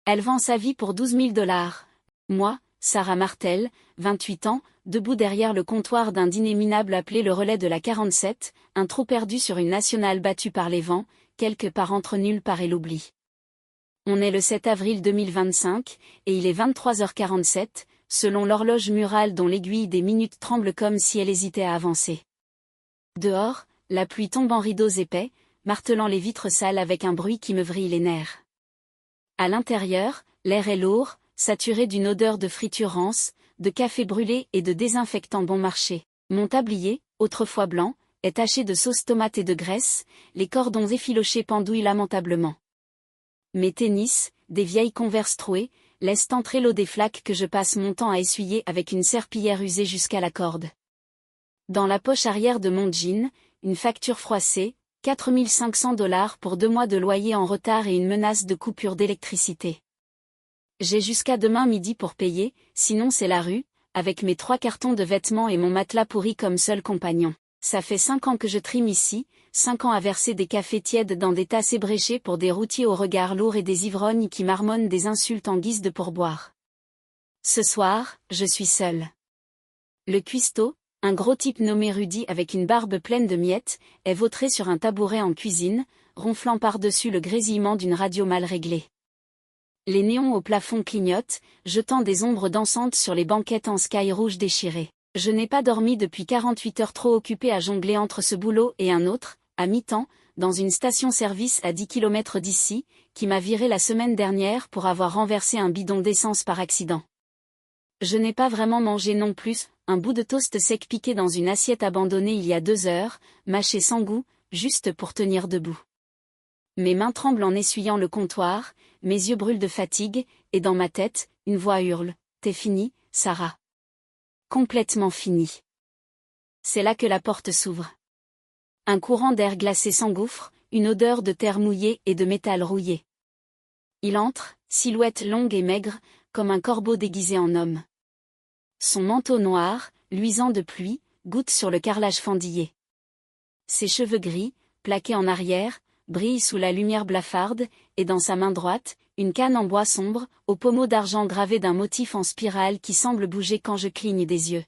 Elle vend sa vie pour 12 000 $. Moi, Sarah Martel, 28 ans, debout derrière le comptoir d'un dîner minable appelé le Relais de la 47, un trou perdu sur une nationale battue par les vents, quelque part entre nulle part et l'oubli. On est le 7 avril 2025, et il est 23h47, selon l'horloge murale dont l'aiguille des minutes tremble comme si elle hésitait à avancer. Dehors, la pluie tombe en rideaux épais, martelant les vitres sales avec un bruit qui me vrille les nerfs. À l'intérieur, l'air est lourd, saturé d'une odeur de friture rance, de café brûlé et de désinfectant bon marché. Mon tablier, autrefois blanc, est taché de sauce tomate et de graisse, les cordons effilochés pendouillent lamentablement. Mes tennis, des vieilles Converse trouées, laissent entrer l'eau des flaques que je passe mon temps à essuyer avec une serpillière usée jusqu'à la corde. Dans la poche arrière de mon jean, une facture froissée, 4 500 $ pour 2 mois de loyer en retard et une menace de coupure d'électricité. J'ai jusqu'à demain midi pour payer, sinon c'est la rue, avec mes 3 cartons de vêtements et mon matelas pourri comme seul compagnon. Ça fait 5 ans que je trime ici, 5 ans à verser des cafés tièdes dans des tasses ébréchées pour des routiers au regard lourd et des ivrognes qui marmonnent des insultes en guise de pourboire. Ce soir, je suis seule. Le cuistot, un gros type nommé Rudy avec une barbe pleine de miettes, est vautré sur un tabouret en cuisine, ronflant par-dessus le grésillement d'une radio mal réglée. Les néons au plafond clignotent, jetant des ombres dansantes sur les banquettes en sky rouge déchirées. Je n'ai pas dormi depuis 48 heures trop occupée à jongler entre ce boulot et un autre, à mi-temps, dans une station-service à 10 km d'ici, qui m'a viré la semaine dernière pour avoir renversé un bidon d'essence par accident. Je n'ai pas vraiment mangé non plus, un bout de toast sec piqué dans une assiette abandonnée il y a 2 heures, mâché sans goût, juste pour tenir debout. Mes mains tremblent en essuyant le comptoir, mes yeux brûlent de fatigue, et dans ma tête, une voix hurle « T'es fini, Sarah ». Complètement fini. C'est là que la porte s'ouvre. Un courant d'air glacé s'engouffre, une odeur de terre mouillée et de métal rouillé. Il entre, silhouette longue et maigre, comme un corbeau déguisé en homme. Son manteau noir, luisant de pluie, goutte sur le carrelage fendillé. Ses cheveux gris, plaqués en arrière, brillent sous la lumière blafarde, et dans sa main droite, une canne en bois sombre, au pommeau d'argent gravé d'un motif en spirale qui semble bouger quand je cligne des yeux.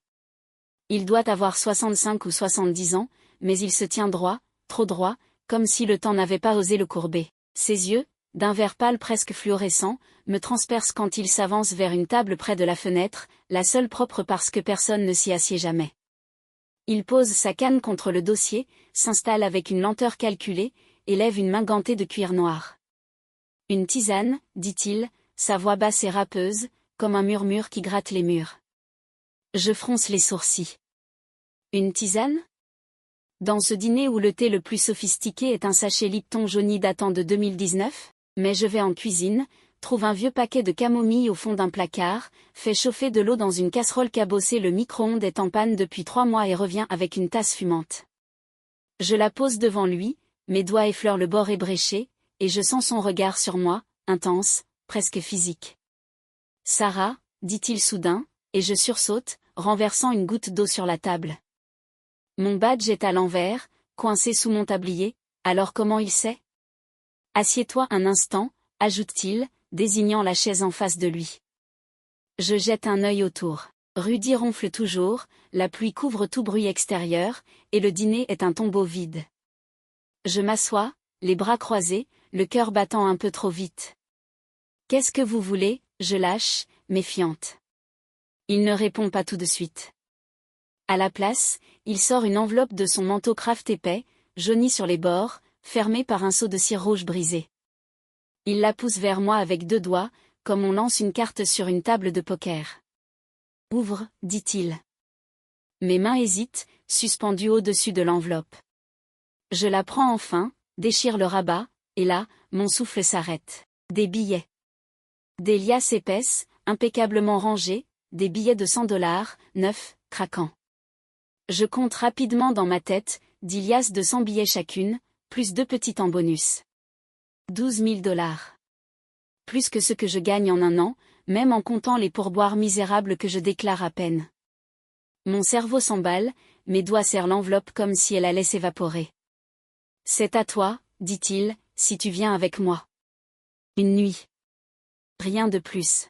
Il doit avoir 65 ou 70 ans, mais il se tient droit, trop droit, comme si le temps n'avait pas osé le courber. Ses yeux, d'un vert pâle presque fluorescent, me transpercent quand il s'avance vers une table près de la fenêtre, la seule propre parce que personne ne s'y assied jamais. Il pose sa canne contre le dossier, s'installe avec une lenteur calculée, et lève une main gantée de cuir noir. Une tisane, dit-il, sa voix basse et râpeuse, comme un murmure qui gratte les murs. Je fronce les sourcils. Une tisane ? Dans ce dîner où le thé le plus sophistiqué est un sachet Lipton jauni datant de 2019, mais je vais en cuisine, trouve un vieux paquet de camomille au fond d'un placard, fait chauffer de l'eau dans une casserole cabossée, le micro-ondes est en panne depuis 3 mois et revient avec une tasse fumante. Je la pose devant lui, mes doigts effleurent le bord ébréché, et je sens son regard sur moi, intense, presque physique. Sarah, dit-il soudain, et je sursaute, renversant une goutte d'eau sur la table. Mon badge est à l'envers, coincé sous mon tablier, alors comment il sait ? Assieds-toi un instant, ajoute-t-il, désignant la chaise en face de lui. Je jette un œil autour. Rudy ronfle toujours, la pluie couvre tout bruit extérieur, et le dîner est un tombeau vide. Je m'assois, les bras croisés, le cœur battant un peu trop vite. Qu'est-ce que vous voulez ? Je lâche, méfiante. Il ne répond pas tout de suite. À la place, il sort une enveloppe de son manteau craft épais, jaunie sur les bords, fermée par un seau de cire rouge brisé. Il la pousse vers moi avec 2 doigts, comme on lance une carte sur une table de poker. Ouvre, dit-il. Mes mains hésitent, suspendues au-dessus de l'enveloppe. Je la prends enfin, déchire le rabat, et là, mon souffle s'arrête. Des billets. Des liasses épaisses, impeccablement rangées, des billets de 100 $, neufs, craquants. Je compte rapidement dans ma tête, 10 liasses de 100 billets chacune, plus 2 petites en bonus. 12 000 $. Plus que ce que je gagne en un an, même en comptant les pourboires misérables que je déclare à peine. Mon cerveau s'emballe, mes doigts serrent l'enveloppe comme si elle allait s'évaporer. C'est à toi, dit-il, si tu viens avec moi. Une nuit. Rien de plus.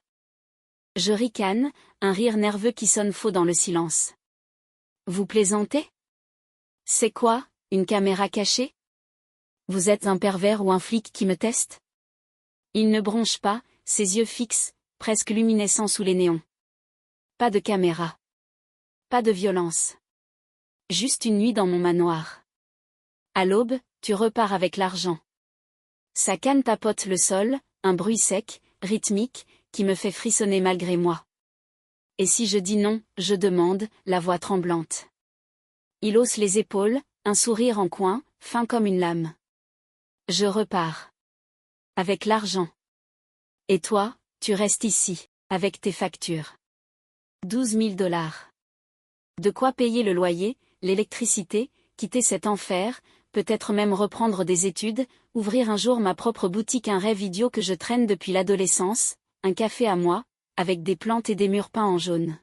Je ricane, un rire nerveux qui sonne faux dans le silence. Vous plaisantez? C'est quoi, une caméra cachée? Vous êtes un pervers ou un flic qui me teste? Il ne bronche pas, ses yeux fixes, presque luminescents sous les néons. Pas de caméra. Pas de violence. Juste une nuit dans mon manoir. À l'aube, tu repars avec l'argent. Sa canne tapote le sol, un bruit sec, rythmique, qui me fait frissonner malgré moi. Et si je dis non, je demande, la voix tremblante. Il hausse les épaules, un sourire en coin, fin comme une lame. Je repars. Avec l'argent. Et toi, tu restes ici, avec tes factures. 12 000 $. De quoi payer le loyer, l'électricité, quitter cet enfer, peut-être même reprendre des études, ouvrir un jour ma propre boutique, un rêve idiot que je traîne depuis l'adolescence, un café à moi, avec des plantes et des murs peints en jaune.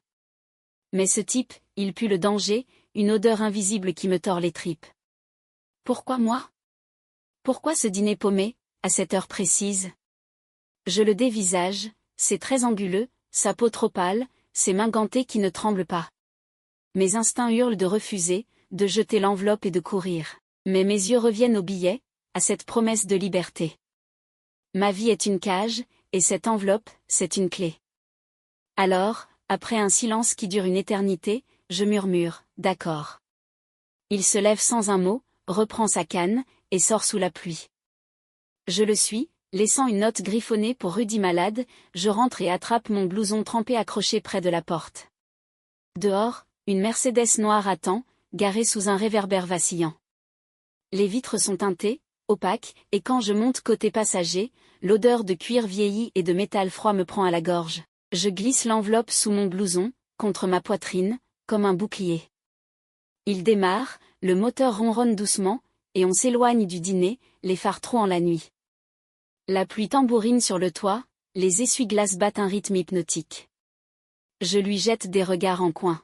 Mais ce type, il pue le danger, une odeur invisible qui me tord les tripes. Pourquoi moi? Pourquoi ce dîner paumé, à cette heure précise? Je le dévisage, c'est très anguleux, sa peau trop pâle, ses mains gantées qui ne tremblent pas. Mes instincts hurlent de refuser, de jeter l'enveloppe et de courir. Mais mes yeux reviennent au billet, à cette promesse de liberté. Ma vie est une cage, et cette enveloppe, c'est une clé. Alors, après un silence qui dure une éternité, je murmure, d'accord. Il se lève sans un mot, reprend sa canne, et sort sous la pluie. Je le suis, laissant une note griffonnée pour Rudy malade, je rentre et attrape mon blouson trempé accroché près de la porte. Dehors, une Mercedes noire attend, garée sous un réverbère vacillant. Les vitres sont teintées, opaques, et quand je monte côté passager, l'odeur de cuir vieilli et de métal froid me prend à la gorge. Je glisse l'enveloppe sous mon blouson, contre ma poitrine, comme un bouclier. Il démarre, le moteur ronronne doucement, et on s'éloigne du dîner, les phares trouant la nuit. La pluie tambourine sur le toit, les essuie-glaces battent un rythme hypnotique. Je lui jette des regards en coin.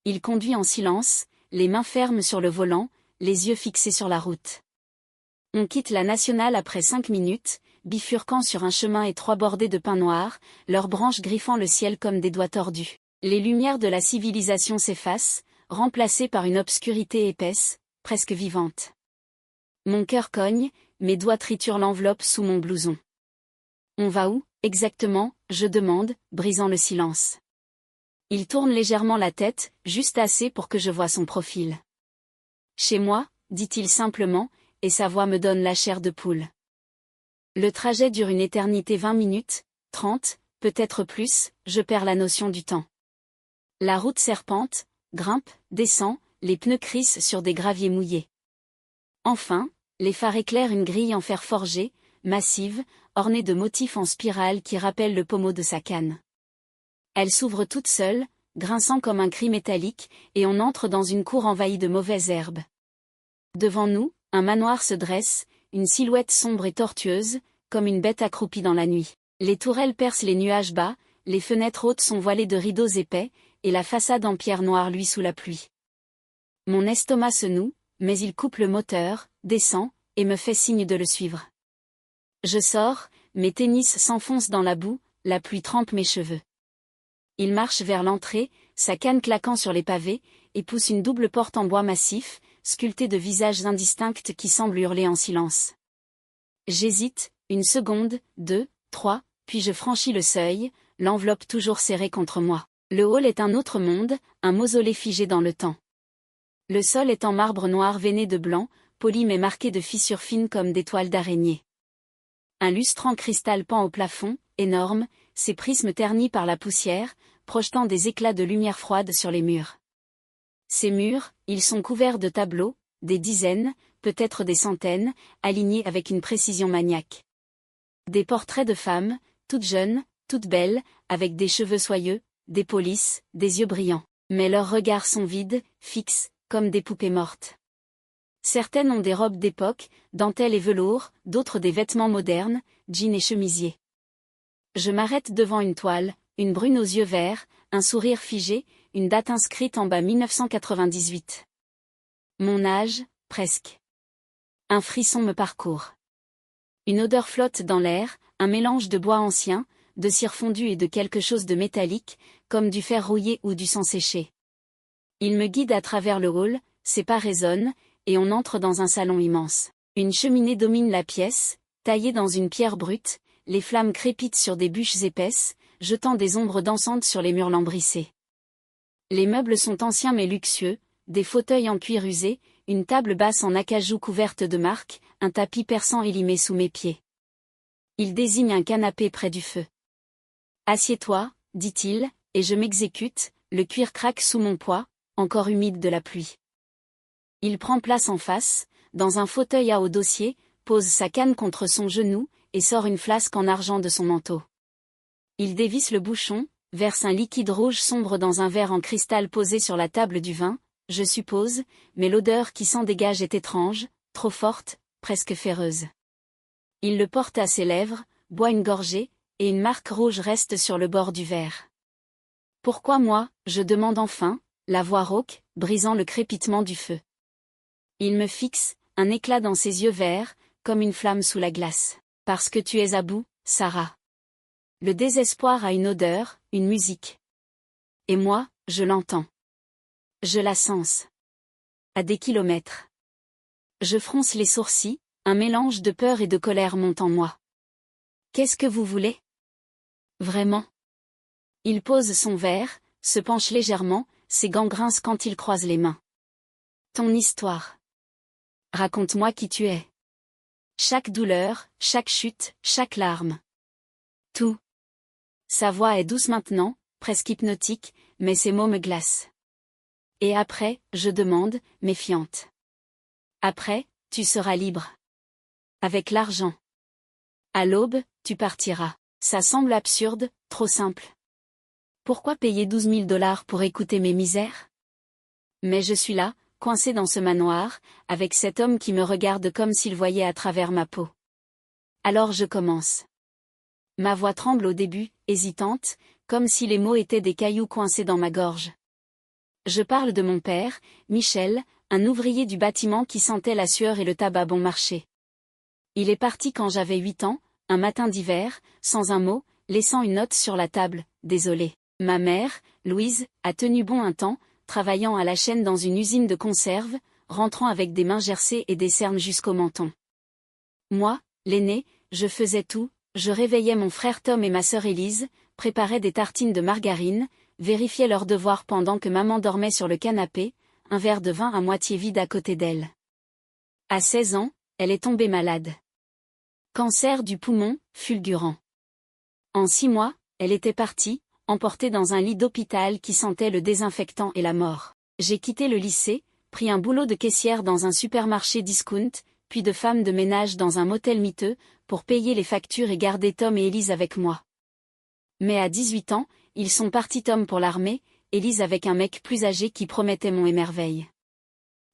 Il conduit en silence, les mains fermes sur le volant, les yeux fixés sur la route. On quitte la nationale après 5 minutes, bifurquant sur un chemin étroit bordé de pins noirs, leurs branches griffant le ciel comme des doigts tordus. Les lumières de la civilisation s'effacent, remplacées par une obscurité épaisse, presque vivante. Mon cœur cogne, mes doigts triturent l'enveloppe sous mon blouson. On va où, exactement, je demande, brisant le silence. Il tourne légèrement la tête, juste assez pour que je voie son profil. Chez moi, dit-il simplement, et sa voix me donne la chair de poule. Le trajet dure une éternité, 20 minutes, 30, peut-être plus, je perds la notion du temps. La route serpente, grimpe, descend, les pneus crissent sur des graviers mouillés. Enfin, les phares éclairent une grille en fer forgé, massive, ornée de motifs en spirale qui rappellent le pommeau de sa canne. Elle s'ouvre toute seule, grinçant comme un cri métallique, et on entre dans une cour envahie de mauvaises herbes. Devant nous, un manoir se dresse, une silhouette sombre et tortueuse, comme une bête accroupie dans la nuit. Les tourelles percent les nuages bas, les fenêtres hautes sont voilées de rideaux épais, et la façade en pierre noire luit sous la pluie. Mon estomac se noue, mais il coupe le moteur, descend, et me fait signe de le suivre. Je sors, mes tennis s'enfoncent dans la boue, la pluie trempe mes cheveux. Il marche vers l'entrée, sa canne claquant sur les pavés, et pousse une double porte en bois massif, sculptée de visages indistincts qui semblent hurler en silence. J'hésite, une seconde, 2, 3, puis je franchis le seuil, l'enveloppe toujours serrée contre moi. Le hall est un autre monde, un mausolée figé dans le temps. Le sol est en marbre noir veiné de blanc, poli mais marqué de fissures fines comme des toiles d'araignée. Un lustre en cristal pend au plafond, énorme, ses prismes ternis par la poussière, projetant des éclats de lumière froide sur les murs. Ces murs, ils sont couverts de tableaux, des dizaines, peut-être des centaines, alignés avec une précision maniaque. Des portraits de femmes, toutes jeunes, toutes belles, avec des cheveux soyeux, des peaux lisses, des yeux brillants. Mais leurs regards sont vides, fixes, comme des poupées mortes. Certaines ont des robes d'époque, dentelles et velours, d'autres des vêtements modernes, jeans et chemisiers. Je m'arrête devant une toile, une brune aux yeux verts, un sourire figé, une date inscrite en bas 1998. Mon âge, presque. Un frisson me parcourt. Une odeur flotte dans l'air, un mélange de bois ancien, de cire fondue et de quelque chose de métallique, comme du fer rouillé ou du sang séché. Il me guide à travers le hall, ses pas résonnent, et on entre dans un salon immense. Une cheminée domine la pièce, taillée dans une pierre brute, les flammes crépitent sur des bûches épaisses, jetant des ombres dansantes sur les murs lambrissés. Les meubles sont anciens mais luxueux, des fauteuils en cuir usé, une table basse en acajou couverte de marques, un tapis persan élimé sous mes pieds. Il désigne un canapé près du feu. « Assieds-toi, dit-il, et je m'exécute, le cuir craque sous mon poids, encore humide de la pluie. Il prend place en face, dans un fauteuil à haut dossier, pose sa canne contre son genou, et sort une flasque en argent de son manteau. Il dévisse le bouchon, verse un liquide rouge sombre dans un verre en cristal posé sur la table du vin, je suppose, mais l'odeur qui s'en dégage est étrange, trop forte, presque féreuse. Il le porte à ses lèvres, boit une gorgée, et une marque rouge reste sur le bord du verre. « Pourquoi moi ?» je demande enfin, la voix rauque, brisant le crépitement du feu. Il me fixe, un éclat dans ses yeux verts, comme une flamme sous la glace. « Parce que tu es à bout, Sarah. » Le désespoir a une odeur, une musique. Et moi, je l'entends. Je la sens. À des kilomètres. Je fronce les sourcils, un mélange de peur et de colère monte en moi. Qu'est-ce que vous voulez ? Vraiment ? Il pose son verre, se penche légèrement, ses gants grincent quand il croise les mains. Ton histoire. Raconte-moi qui tu es. Chaque douleur, chaque chute, chaque larme. Tout. Sa voix est douce maintenant, presque hypnotique, mais ses mots me glacent. Et après, je demande, méfiante. Après, tu seras libre. Avec l'argent. À l'aube, tu partiras. Ça semble absurde, trop simple. Pourquoi payer 12 000 $ pour écouter mes misères ? Mais je suis là, coincé dans ce manoir, avec cet homme qui me regarde comme s'il voyait à travers ma peau. Alors je commence. Ma voix tremble au début, hésitante, comme si les mots étaient des cailloux coincés dans ma gorge. Je parle de mon père, Michel, un ouvrier du bâtiment qui sentait la sueur et le tabac bon marché. Il est parti quand j'avais 8 ans, un matin d'hiver, sans un mot, laissant une note sur la table, désolé. Ma mère, Louise, a tenu bon un temps, travaillant à la chaîne dans une usine de conserve, rentrant avec des mains gercées et des cernes jusqu'au menton. Moi, l'aîné, je faisais tout, je réveillais mon frère Tom et ma sœur Élise, préparais des tartines de margarine, vérifiais leurs devoirs pendant que maman dormait sur le canapé, un verre de vin à moitié vide à côté d'elle. À 16 ans, elle est tombée malade. Cancer du poumon, fulgurant. En 6 mois, elle était partie, emportée dans un lit d'hôpital qui sentait le désinfectant et la mort. J'ai quitté le lycée, pris un boulot de caissière dans un supermarché discount, puis de femme de ménage dans un motel miteux, pour payer les factures et garder Tom et Élise avec moi. Mais à 18 ans, ils sont partis Tom pour l'armée, Élise avec un mec plus âgé qui promettait mon émerveil.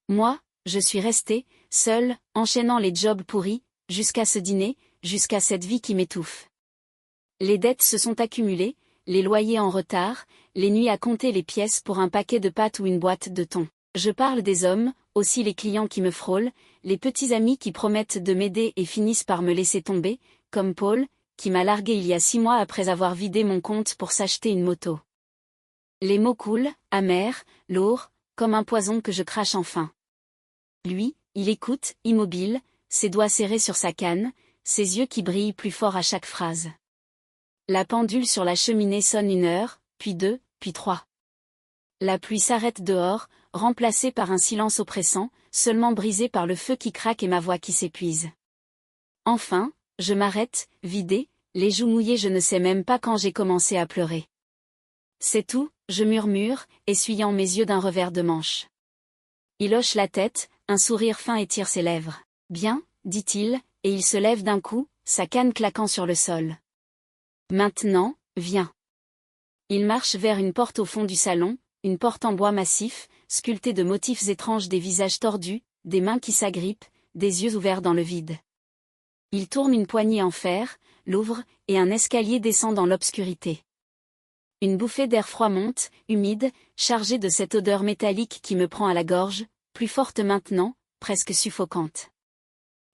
Moi, je suis restée, seule, enchaînant les jobs pourris, jusqu'à ce dîner, jusqu'à cette vie qui m'étouffe. Les dettes se sont accumulées, les loyers en retard, les nuits à compter les pièces pour un paquet de pâtes ou une boîte de thon. Je parle des hommes, aussi les clients qui me frôlent, les petits amis qui promettent de m'aider et finissent par me laisser tomber, comme Paul, qui m'a largué il y a 6 mois après avoir vidé mon compte pour s'acheter une moto. Les mots coulent, amers, lourds, comme un poison que je crache enfin. Lui, il écoute, immobile, ses doigts serrés sur sa canne, ses yeux qui brillent plus fort à chaque phrase. La pendule sur la cheminée sonne 1 heure, puis 2, puis 3. La pluie s'arrête dehors, remplacée par un silence oppressant, seulement brisé par le feu qui craque et ma voix qui s'épuise. Enfin, je m'arrête, vidée, les joues mouillées, je ne sais même pas quand j'ai commencé à pleurer. C'est tout, je murmure, essuyant mes yeux d'un revers de manche. Il hoche la tête, un sourire fin étire ses lèvres. Bien, dit-il, et il se lève d'un coup, sa canne claquant sur le sol. Maintenant, viens. Il marche vers une porte au fond du salon, une porte en bois massif, sculptée de motifs étranges, des visages tordus, des mains qui s'agrippent, des yeux ouverts dans le vide. Il tourne une poignée en fer, l'ouvre, et un escalier descend dans l'obscurité. Une bouffée d'air froid monte, humide, chargée de cette odeur métallique qui me prend à la gorge, plus forte maintenant, presque suffocante.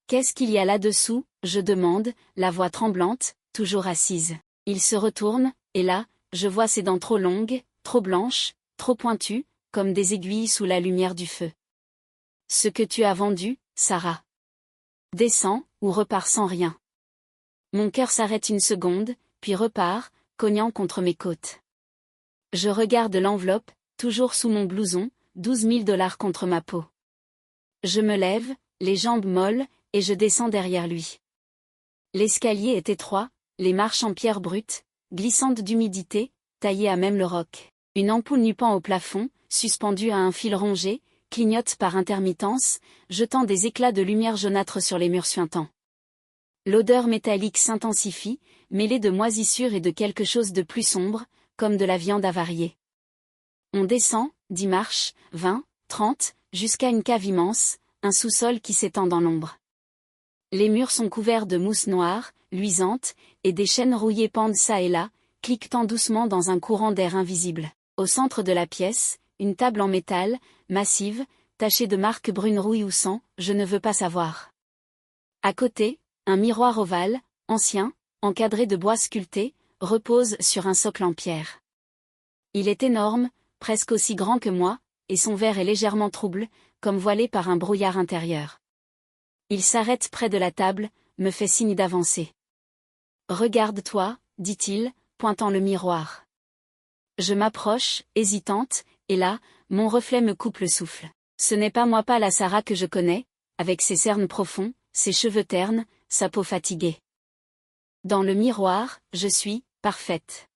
Qu'est-ce qu'il y a là-dessous ? Je demande, la voix tremblante, toujours assise. Il se retourne, et là, je vois ses dents trop longues, trop blanches, trop pointues, comme des aiguilles sous la lumière du feu. Ce que tu as vendu, Sarah. Descends, ou repars sans rien. Mon cœur s'arrête une seconde, puis repart, cognant contre mes côtes. Je regarde l'enveloppe, toujours sous mon blouson, 12 000 $ contre ma peau. Je me lève, les jambes molles, et je descends derrière lui. L'escalier est étroit, les marches en pierre brute, glissantes d'humidité, taillées à même le roc. Une ampoule nu pend au plafond, suspendue à un fil rongé, clignote par intermittence, jetant des éclats de lumière jaunâtre sur les murs suintants. L'odeur métallique s'intensifie, mêlée de moisissure et de quelque chose de plus sombre, comme de la viande avariée. On descend, 10 marches, 20, 30, jusqu'à une cave immense, un sous-sol qui s'étend dans l'ombre. Les murs sont couverts de mousse noire, luisante, et des chaînes rouillées pendent çà et là, cliquetant doucement dans un courant d'air invisible. Au centre de la pièce, une table en métal, massive, tachée de marques brunes rouille ou sang, je ne veux pas savoir. À côté, un miroir ovale, ancien, encadré de bois sculpté, repose sur un socle en pierre. Il est énorme, presque aussi grand que moi, et son verre est légèrement trouble, comme voilé par un brouillard intérieur. Il s'arrête près de la table, me fait signe d'avancer. « Regarde-toi, dit-il, pointant le miroir. Je m'approche, hésitante, et là, mon reflet me coupe le souffle. Ce n'est pas moi, pas la Sarah que je connais, avec ses cernes profonds, ses cheveux ternes, sa peau fatiguée. Dans le miroir, je suis parfaite.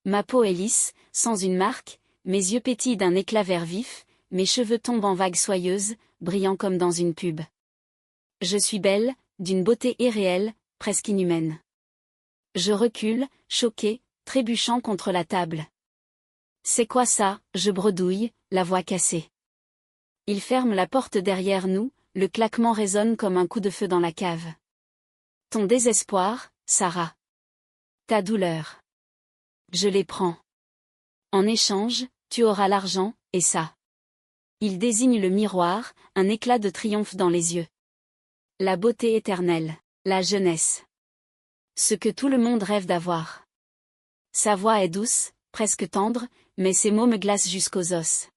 Ma peau est lisse, sans une marque, mes yeux pétillent d'un éclat vert vif, mes cheveux tombent en vagues soyeuses, brillants comme dans une pub. Je suis belle, d'une beauté irréelle, presque inhumaine. Je recule, choquée, trébuchant contre la table. C'est quoi ça, je bredouille, la voix cassée. Il ferme la porte derrière nous, le claquement résonne comme un coup de feu dans la cave. Ton désespoir, Sarah. Ta douleur. Je les prends. En échange, tu auras l'argent, et ça. Il désigne le miroir, un éclat de triomphe dans les yeux. La beauté éternelle, la jeunesse. Ce que tout le monde rêve d'avoir. Sa voix est douce, presque tendre, mais ses mots me glacent jusqu'aux os.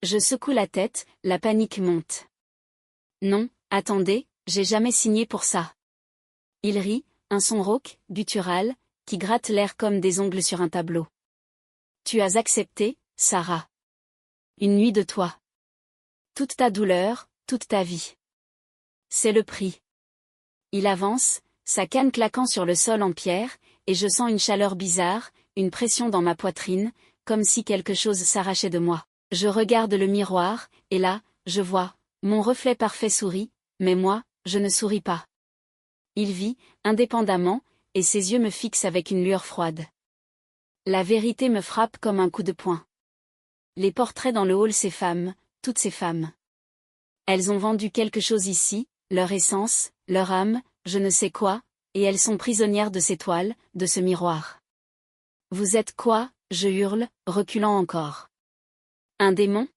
Je secoue la tête, la panique monte. Non, attendez, j'ai jamais signé pour ça. Il rit, un son rauque, guttural, qui gratte l'air comme des ongles sur un tableau. Tu as accepté, Sarah. Une nuit de toi. Toute ta douleur, toute ta vie. C'est le prix. Il avance, sa canne claquant sur le sol en pierre, et je sens une chaleur bizarre, une pression dans ma poitrine, comme si quelque chose s'arrachait de moi. Je regarde le miroir, et là, je vois, mon reflet parfait sourit, mais moi, je ne souris pas. Il vit, indépendamment, et ses yeux me fixent avec une lueur froide. La vérité me frappe comme un coup de poing. Les portraits dans le hall, ces femmes, toutes ces femmes. Elles ont vendu quelque chose ici, leur essence, leur âme, je ne sais quoi, et elles sont prisonnières de ces toiles, de ce miroir. Vous êtes quoi, je hurle, reculant encore. Un démon?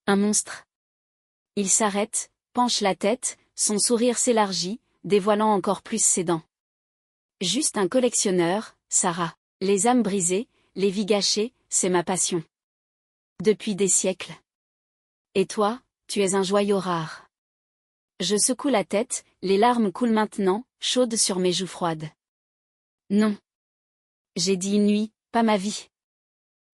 Un monstre? Il s'arrête, penche la tête, son sourire s'élargit, dévoilant encore plus ses dents. Juste un collectionneur, Sarah. Les âmes brisées, les vies gâchées, c'est ma passion. Depuis des siècles. Et toi, tu es un joyau rare. Je secoue la tête, les larmes coulent maintenant, chaudes sur mes joues froides. Non. J'ai dit une nuit, pas ma vie.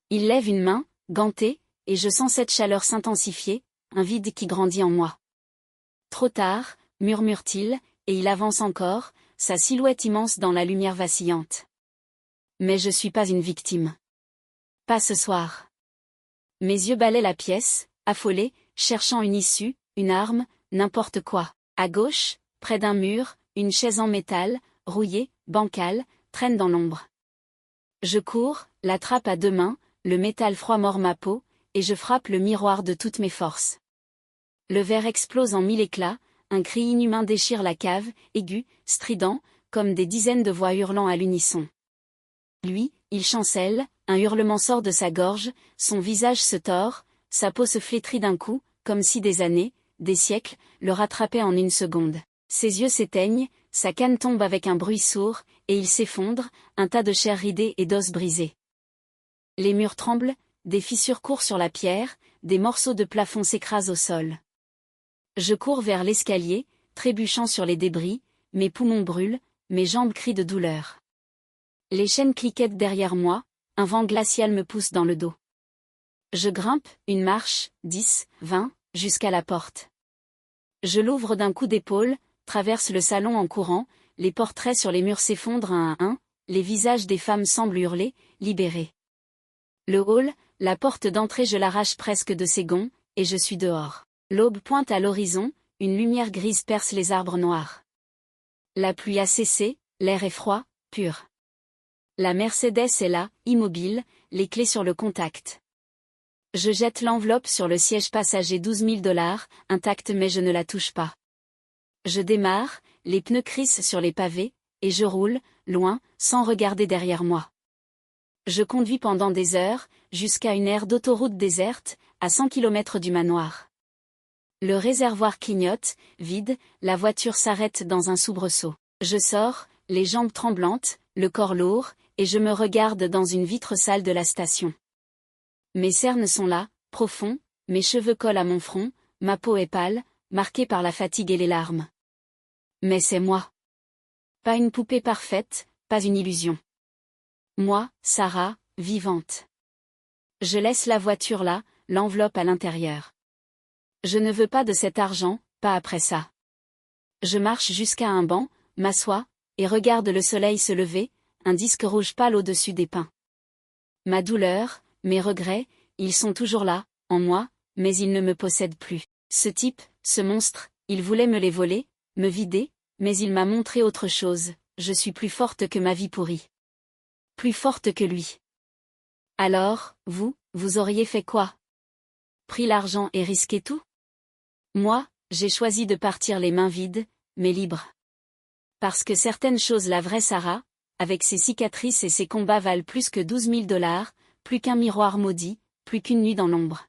Il lève une main, gantée, et je sens cette chaleur s'intensifier, un vide qui grandit en moi. Trop tard, murmure-t-il, et il avance encore, sa silhouette immense dans la lumière vacillante. Mais je suis pas une victime. Pas ce soir. Mes yeux balaient la pièce, affolés, cherchant une issue, une arme, n'importe quoi. À gauche, près d'un mur, une chaise en métal, rouillée, bancale, traîne dans l'ombre. Je cours, l'attrape à deux mains, le métal froid mord ma peau, et je frappe le miroir de toutes mes forces. Le verre explose en mille éclats, un cri inhumain déchire la cave, aigu, strident, comme des dizaines de voix hurlant à l'unisson. Lui, il chancelle, un hurlement sort de sa gorge, son visage se tord, sa peau se flétrit d'un coup, comme si des années, des siècles, le rattrapaient en une seconde. Ses yeux s'éteignent, sa canne tombe avec un bruit sourd, et il s'effondre, un tas de chair ridée et d'os brisés. Les murs tremblent, des fissures courent sur la pierre, des morceaux de plafond s'écrasent au sol. Je cours vers l'escalier, trébuchant sur les débris, mes poumons brûlent, mes jambes crient de douleur. Les chaînes cliquettent derrière moi, un vent glacial me pousse dans le dos. Je grimpe, une marche, 10, 20, jusqu'à la porte. Je l'ouvre d'un coup d'épaule, traverse le salon en courant, les portraits sur les murs s'effondrent un à un, les visages des femmes semblent hurler, libérés. Le hall, la porte d'entrée je l'arrache presque de ses gonds, et je suis dehors. L'aube pointe à l'horizon, une lumière grise perce les arbres noirs. La pluie a cessé, l'air est froid, pur. La Mercedes est là, immobile, les clés sur le contact. Je jette l'enveloppe sur le siège passager 12 000 $, intacte mais je ne la touche pas. Je démarre, les pneus crissent sur les pavés, et je roule, loin, sans regarder derrière moi. Je conduis pendant des heures, jusqu'à une aire d'autoroute déserte, à 100 km du manoir. Le réservoir clignote, vide, la voiture s'arrête dans un soubresaut. Je sors, les jambes tremblantes, le corps lourd, et je me regarde dans une vitre sale de la station. Mes cernes sont là, profonds, mes cheveux collent à mon front, ma peau est pâle, marquée par la fatigue et les larmes. Mais c'est moi. Pas une poupée parfaite, pas une illusion. Moi, Sarah, vivante. Je laisse la voiture là, l'enveloppe à l'intérieur. Je ne veux pas de cet argent, pas après ça. Je marche jusqu'à un banc, m'assois, et regarde le soleil se lever, un disque rouge pâle au-dessus des pins. Ma douleur, mes regrets, ils sont toujours là, en moi, mais ils ne me possèdent plus. Ce type, ce monstre, il voulait me les voler, me vider, mais il m'a montré autre chose, je suis plus forte que ma vie pourrie. Plus forte que lui. Alors, vous auriez fait quoi? Pris l'argent et risqué tout? Moi, j'ai choisi de partir les mains vides, mais libres. Parce que certaines choses, la vraie Sarah, avec ses cicatrices et ses combats valent plus que 12 000 $, plus qu'un miroir maudit, plus qu'une nuit dans l'ombre.